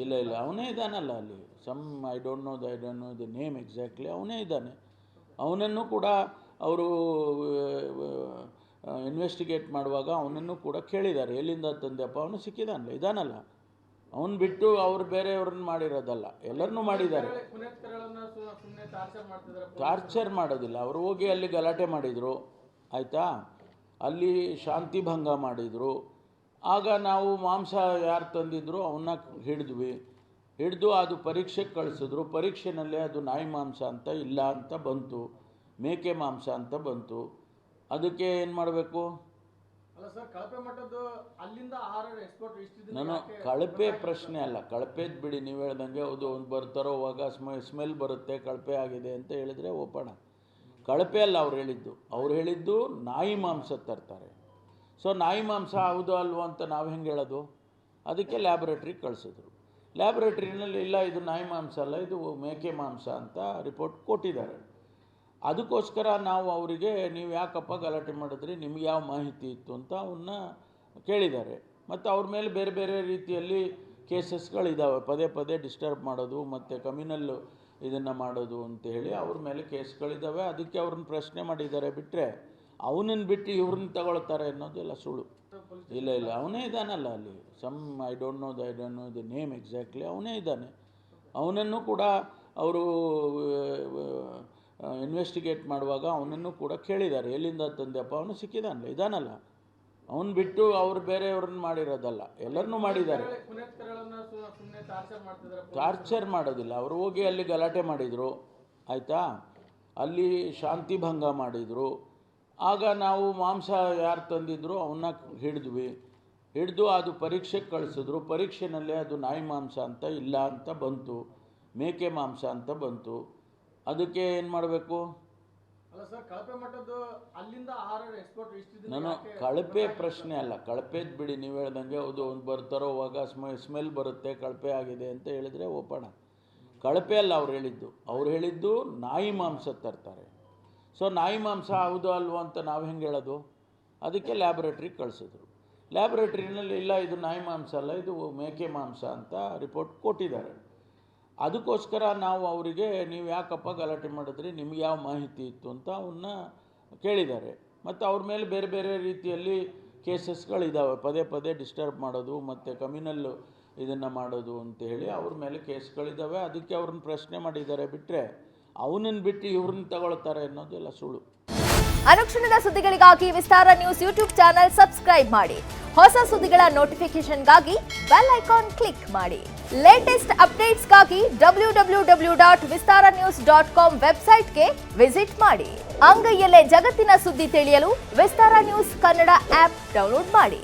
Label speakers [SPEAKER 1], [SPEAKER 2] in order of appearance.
[SPEAKER 1] ಇಲ್ಲ ಅವನೇ ಇದ್ದಾನಲ್ಲ ಅಲ್ಲಿ I don't know the name exactly. ಅವನೇ ಇದ್ದಾನೆ. ಅವನನ್ನು ಕೂಡ ಅವರು ಇನ್ವೆಸ್ಟಿಗೇಟ್ ಮಾಡುವಾಗ ಅವನನ್ನು ಕೂಡ ಕೇಳಿದ್ದಾರೆ, ಎಲ್ಲಿಂದ ತಂದೆಪ್ಪ, ಅವನು ಸಿಕ್ಕಿದಾನಲ್ಲ, ಇದಾನಲ್ಲ. ಅವನು ಬಿಟ್ಟು ಅವ್ರು ಬೇರೆಯವ್ರನ್ನ ಮಾಡಿರೋದಲ್ಲ, ಎಲ್ಲರನ್ನೂ ಮಾಡಿದ್ದಾರೆ. ಟಾರ್ಚರ್ ಮಾಡೋದಿಲ್ಲ. ಅವರು ಹೋಗಿ ಅಲ್ಲಿ ಗಲಾಟೆ ಮಾಡಿದರು, ಆಯಿತಾ, ಅಲ್ಲಿ ಶಾಂತಿ ಭಂಗ ಮಾಡಿದರು. ಆಗ ನಾವು ಮಾಂಸ ಯಾರು ತಂದಿದ್ರು ಅವನ್ನ ಹಿಡಿದು ಅದು ಪರೀಕ್ಷೆಗೆ ಕಳಿಸಿದ್ರು. ಪರೀಕ್ಷೆನಲ್ಲೇ ಅದು ನಾಯಿ ಮಾಂಸ ಅಂತ ಇಲ್ಲ ಅಂತ ಬಂತು, ಮೇಕೆ ಮಾಂಸ ಅಂತ ಬಂತು. ಅದಕ್ಕೆ ಏನು ಮಾಡಬೇಕು? ನಾನು ಕಳಪೆ ಪ್ರಶ್ನೆ ಅಲ್ಲ, ಕಳಪೆದು ಬಿಡಿ, ನೀವು ಹೇಳ್ದಂಗೆ ಹೌದು ಒಂದು ಬರ್ತಾರೋ ಹೋಗ ಸ್ಮೆಲ್ ಬರುತ್ತೆ, ಕಳಪೆ ಆಗಿದೆ ಅಂತ ಹೇಳಿದರೆ ಓಪಣ. ಕಳಪೆ ಅಲ್ಲ ಅವ್ರು ಹೇಳಿದ್ದು ನಾಯಿ ಮಾಂಸ ತರ್ತಾರೆ. ಸೊ ನಾಯಿ ಮಾಂಸ ಹೌದು ಅಲ್ವೋ ಅಂತ ನಾವು ಹೆಂಗೆ ಹೇಳೋದು? ಅದಕ್ಕೆ ಲ್ಯಾಬ್ರೇಟ್ರಿಗೆ ಕಳಿಸಿದ್ರು. ಲ್ಯಾಬ್ರೇಟ್ರಿನಲ್ಲಿ ಇಲ್ಲ, ಇದು ನಾಯಿ ಮಾಂಸ ಅಲ್ಲ, ಇದು ಮೇಕೆ ಮಾಂಸ ಅಂತ ರಿಪೋರ್ಟ್ ಕೊಟ್ಟಿದ್ದಾರೆ. ಅದಕ್ಕೋಸ್ಕರ ನಾವು ಅವರಿಗೆ ನೀವು ಯಾಕಪ್ಪ ಗಲಾಟೆ ಮಾಡಿದ್ರಿ, ನಿಮ್ಗೆ ಯಾವ ಮಾಹಿತಿ ಇತ್ತು ಅಂತ ಅವನ್ನ ಕೇಳಿದ್ದಾರೆ. ಮತ್ತು ಅವ್ರ ಮೇಲೆ ಬೇರೆ ಬೇರೆ ರೀತಿಯಲ್ಲಿ ಕೇಸಸ್ಗಳಿದ್ದಾವೆ, ಪದೇ ಡಿಸ್ಟರ್ಬ್ ಮಾಡೋದು ಮತ್ತು ಕಮ್ಯುನಲ್ ಇದನ್ನು ಮಾಡೋದು ಅಂತೇಳಿ ಅವ್ರ ಮೇಲೆ ಕೇಸ್ಗಳಿದ್ದಾವೆ. ಅದಕ್ಕೆ ಅವ್ರನ್ನ ಪ್ರಶ್ನೆ ಮಾಡಿದ್ದಾರೆ. ಬಿಟ್ಟರೆ ಅವನನ್ನು ಬಿಟ್ಟು ಇವ್ರನ್ನ ತಗೊಳ್ತಾರೆ ಅನ್ನೋದೆಲ್ಲ ಸುಳ್ಳು. ಇಲ್ಲ ಅವನೇ ಇದ್ದಾನಲ್ಲ ಅಲ್ಲಿ I don't know the name exactly. ಅವನೇ ಇದ್ದಾನೆ. ಅವನನ್ನು ಕೂಡ ಅವರು ಇನ್ವೆಸ್ಟಿಗೇಟ್ ಮಾಡುವಾಗ ಅವನನ್ನು ಕೂಡ ಕೇಳಿದ್ದಾರೆ, ಎಲ್ಲಿಂದ ತಂದೆಪ್ಪ, ಅವನು ಸಿಕ್ಕಿದಾನಲ್ಲ, ಇದಾನಲ್ಲ. ಅವನು ಬಿಟ್ಟು ಅವ್ರು ಬೇರೆಯವ್ರನ್ನ ಮಾಡಿರೋದಲ್ಲ, ಎಲ್ಲರನ್ನೂ ಮಾಡಿದ್ದಾರೆ. ಟಾರ್ಚರ್ ಮಾಡೋದಿಲ್ಲ. ಅವರು ಹೋಗಿ ಅಲ್ಲಿ ಗಲಾಟೆ ಮಾಡಿದರು, ಆಯಿತಾ, ಅಲ್ಲಿ ಶಾಂತಿ ಭಂಗ ಮಾಡಿದರು. ಆಗ ನಾವು ಮಾಂಸ ಯಾರು ತಂದಿದ್ರು ಅವನ್ನ ಹಿಡಿದು ಅದು ಪರೀಕ್ಷೆಗೆ ಕಳಿಸಿದ್ರು. ಪರೀಕ್ಷೆನಲ್ಲೇ ಅದು ನಾಯಿ ಮಾಂಸ ಅಂತ ಇಲ್ಲ ಅಂತ ಬಂತು, ಮೇಕೆ ಮಾಂಸ ಅಂತ ಬಂತು. ಅದಕ್ಕೆ ಏನು ಮಾಡಬೇಕು? ನಾನು ಕಳಪೆ ಪ್ರಶ್ನೆ ಅಲ್ಲ, ಕಳಪೆದು ಬಿಡಿ, ನೀವು ಹೇಳ್ದಂಗೆ ಹೌದು ಒಂದು ಬರ್ತಾರೋ ಹೋಗ ಸ್ಮೆಲ್ ಬರುತ್ತೆ, ಕಳಪೆ ಆಗಿದೆ ಅಂತ ಹೇಳಿದರೆ ಓಪಣ. ಕಳಪೆ ಅಲ್ಲ ಅವ್ರು ಹೇಳಿದ್ದು ನಾಯಿ ಮಾಂಸ ತರ್ತಾರೆ. ಸೊ ನಾಯಿ ಮಾಂಸ ಹೌದು ಅಲ್ವೋ ಅಂತ ನಾವು ಹೆಂಗೆ ಹೇಳೋದು? ಅದಕ್ಕೆ ಲ್ಯಾಬ್ರೇಟ್ರಿಗೆ ಕಳಿಸಿದ್ರು. ಲ್ಯಾಬ್ರೇಟ್ರಿನಲ್ಲಿ ಇಲ್ಲ, ಇದು ನಾಯಿ ಮಾಂಸ ಅಲ್ಲ, ಇದು ಮೇಕೆ ಮಾಂಸ ಅಂತ ರಿಪೋರ್ಟ್ ಕೊಟ್ಟಿದ್ದಾರೆ. ಅದಕ್ಕೋಸ್ಕರ ನಾವು ಅವರಿಗೆ ನೀವು ಯಾಕಪ್ಪ ಗಲಾಟೆ ಮಾಡಿದ್ರಿ, ನಿಮ್ಗೆ ಯಾವ ಮಾಹಿತಿ ಇತ್ತು ಅಂತ ಅವನ್ನ ಕೇಳಿದ್ದಾರೆ. ಮತ್ತು ಅವ್ರ ಮೇಲೆ ಬೇರೆ ಬೇರೆ ರೀತಿಯಲ್ಲಿ ಕೇಸಸ್ಗಳಿದ್ದಾವೆ, ಪದೇ ಡಿಸ್ಟರ್ಬ್ ಮಾಡೋದು ಮತ್ತು ಕಮ್ಯುನಲ್ ಇದನ್ನು ಮಾಡೋದು ಅಂತೇಳಿ ಅವ್ರ ಮೇಲೆ ಕೇಸ್ಗಳಿದ್ದಾವೆ. ಅದಕ್ಕೆ ಅವ್ರನ್ನ ಪ್ರಶ್ನೆ ಮಾಡಿದ್ದಾರೆ. ಬಿಟ್ಟರೆ ಅವನನ್ನು ಬಿಟ್ಟು ಇವ್ರನ್ನ ತಗೊಳ್ತಾರೆ ಅನ್ನೋದೆಲ್ಲ ಸುಳ್ಳು.
[SPEAKER 2] ಅನುಕ್ಷಣದ ಸುದ್ದಿಗಳಿಗಾಗಿ ವಿಸ್ತಾರ ನ್ಯೂಸ್ ಯೂಟ್ಯೂಬ್ ಚಾನೆಲ್ ಸಬ್ಸ್ಕ್ರೈಬ್ ಮಾಡಿ. ಹೊಸ ಸುದ್ದಿಗಳ ನೋಟಿಫಿಕೇಶನ್ಗಾಗಿ ಬೆಲ್ ಐಕಾನ್ ಕ್ಲಿಕ್ ಮಾಡಿ. ಲೇಟೆಸ್ಟ್ ಅಪ್ಡೇಟ್ಸ್ಗಾಗಿ www.vistaranews.com ವೆಬ್ಸೈಟ್ಗೆ ವಿಸಿಟ್ ಮಾಡಿ. ಅಂಗೈಯಲ್ಲೇ ಜಗತ್ತಿನ ಸುದ್ದಿ ತಿಳಿಯಲು ವಿಸ್ತಾರ ನ್ಯೂಸ್ ಕನ್ನಡ ಆಪ್ ಡೌನ್ಲೋಡ್ ಮಾಡಿ.